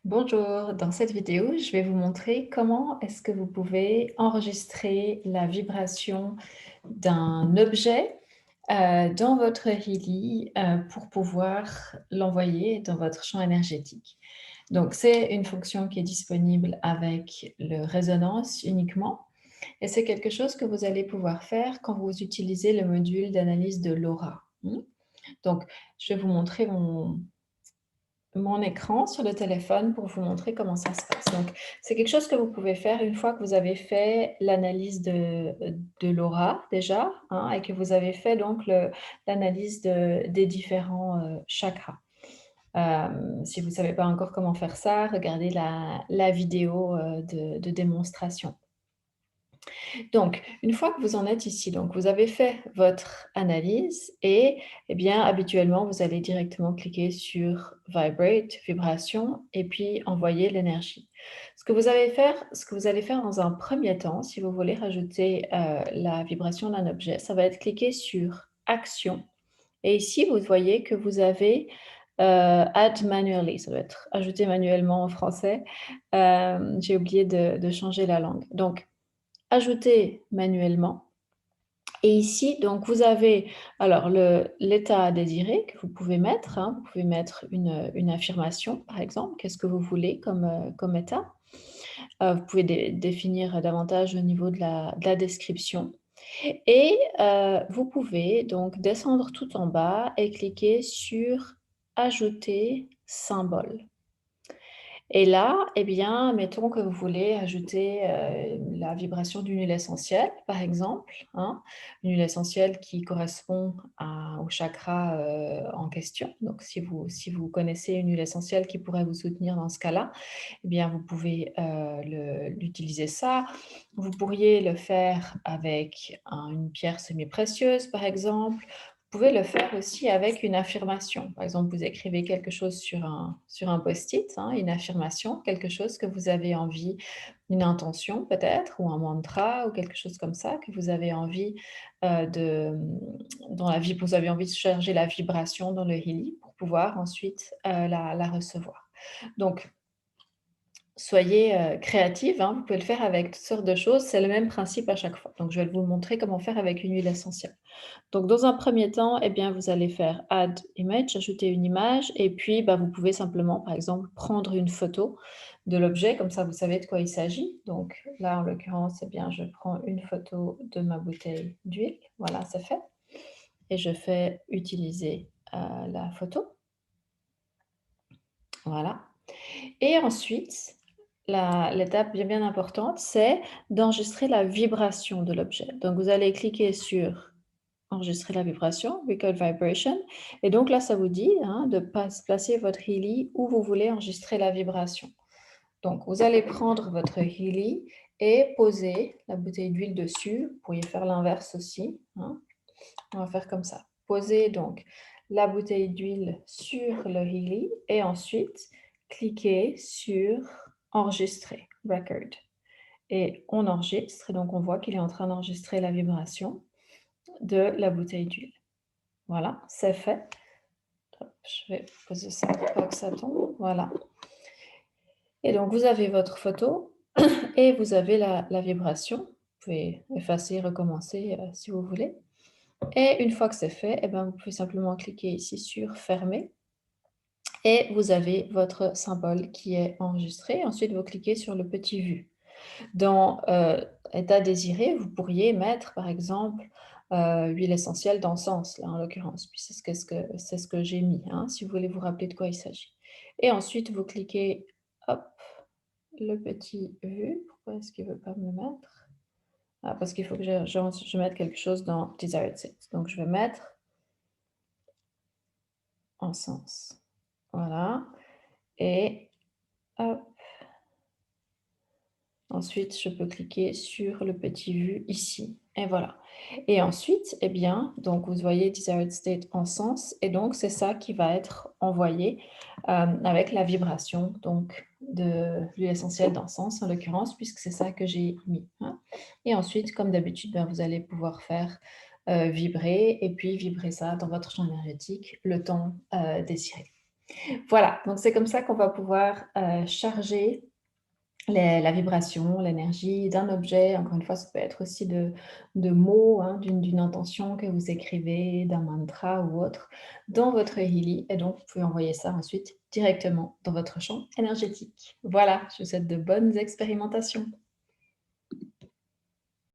Bonjour, dans cette vidéo, je vais vous montrer comment est-ce que vous pouvez enregistrer la vibration d'un objet dans votre Healy pour pouvoir l'envoyer dans votre champ énergétique. Donc, c'est une fonction qui est disponible avec le résonance uniquement et c'est quelque chose que vous allez pouvoir faire quand vous utilisez le module d'analyse de l'aura. Donc, je vais vous montrer mon écran sur le téléphone pour vous montrer comment ça se passe. Donc, c'est quelque chose que vous pouvez faire une fois que vous avez fait l'analyse de l'aura déjà, hein, et que vous avez fait donc l'analyse des différents chakras. Si vous ne savez pas encore comment faire ça, regardez la vidéo de démonstration. Donc, une fois que vous en êtes ici, donc vous avez fait votre analyse et eh bien, habituellement, vous allez directement cliquer sur Vibrate, vibration, et puis envoyer l'énergie. Ce que vous allez faire dans un premier temps, si vous voulez rajouter la vibration d'un objet, ça va être cliquer sur Action. Et ici, vous voyez que vous avez Add manually, ça doit être ajouter manuellement en français. J'ai oublié de changer la langue. Donc, ajouter manuellement. Et ici, donc, vous avez alors l'état à désirer que vous pouvez mettre. Vous pouvez mettre une affirmation, par exemple. Qu'est-ce que vous voulez comme état? Vous pouvez définir davantage au niveau de la description. Et vous pouvez donc descendre tout en bas et cliquer sur Ajouter symbole. Et là, eh bien, mettons que vous voulez ajouter, la vibration d'une huile essentielle, par exemple, hein. Une huile essentielle qui correspond au chakra, en question. Donc si vous connaissez une huile essentielle qui pourrait vous soutenir dans ce cas-là, eh bien, vous pouvez, l'utiliser ça. Vous pourriez le faire avec une pierre semi-précieuse, par exemple. Vous pouvez le faire aussi avec une affirmation. Par exemple, vous écrivez quelque chose sur un post-it, hein, une affirmation, quelque chose que vous avez envie, une intention peut-être, ou un mantra, ou quelque chose comme ça, que vous avez envie dans la vie, vous avez envie de charger la vibration dans le Healy pour pouvoir ensuite la recevoir. Donc, soyez, créative, hein, vous pouvez le faire avec toutes sortes de choses, c'est le même principe à chaque fois. Donc je vais vous montrer comment faire avec une huile essentielle. Donc dans un premier temps, eh bien, vous allez faire Add image, ajouter une image et puis, bah, vous pouvez simplement, par exemple, prendre une photo de l'objet, comme ça vous savez de quoi il s'agit. Donc là, en l'occurrence, eh bien, je prends une photo de ma bouteille d'huile, voilà, c'est fait et je fais utiliser, la photo, voilà. Et ensuite, l'étape bien importante, c'est d'enregistrer la vibration de l'objet. Donc vous allez cliquer sur enregistrer la vibration, record vibration, et donc là, ça vous dit, hein, de placer votre Healy où vous voulez enregistrer la vibration. Donc vous allez prendre votre Healy et poser la bouteille d'huile dessus. Vous pourriez faire l'inverse aussi, hein. On va faire comme ça. Posez donc la bouteille d'huile sur le Healy et ensuite cliquez sur enregistrer, record. Et on enregistre, et donc on voit qu'il est en train d'enregistrer la vibration de la bouteille d'huile. Voilà, c'est fait. Hop, je vais poser ça pour pas que ça tombe. Voilà. Et donc vous avez votre photo et vous avez la vibration. Vous pouvez effacer, recommencer si vous voulez. Et une fois que c'est fait, eh ben, vous pouvez simplement cliquer ici sur fermer et vous avez votre symbole qui est enregistré. Ensuite, vous cliquez sur le petit vu. Dans état désiré, vous pourriez mettre par exemple huile essentielle d'encens, là en l'occurrence, puis c'est ce que j'ai mis, hein, si vous voulez vous rappeler de quoi il s'agit. Et ensuite, vous cliquez, hop, le petit vu. Pourquoi est-ce qu'il ne veut pas me le mettre? Ah, parce qu'il faut que je mette quelque chose dans Desired State. Donc je vais mettre encens. Voilà. Et hop. Ensuite, je peux cliquer sur le petit vu ici et voilà. Et ensuite, eh bien, donc vous voyez Desired State en sens et donc c'est ça qui va être envoyé avec la vibration donc de l'huile essentielle d'encens en l'occurrence puisque c'est ça que j'ai mis, hein. Et ensuite, comme d'habitude, ben, vous allez pouvoir faire vibrer et puis vibrer ça dans votre champ énergétique le temps désiré. Voilà, donc c'est comme ça qu'on va pouvoir, charger la vibration, l'énergie d'un objet. Encore une fois, ça peut être aussi de mots, hein, d'une intention que vous écrivez, d'un mantra ou autre, dans votre Healy et donc vous pouvez envoyer ça ensuite directement dans votre champ énergétique. Voilà, je vous souhaite de bonnes expérimentations.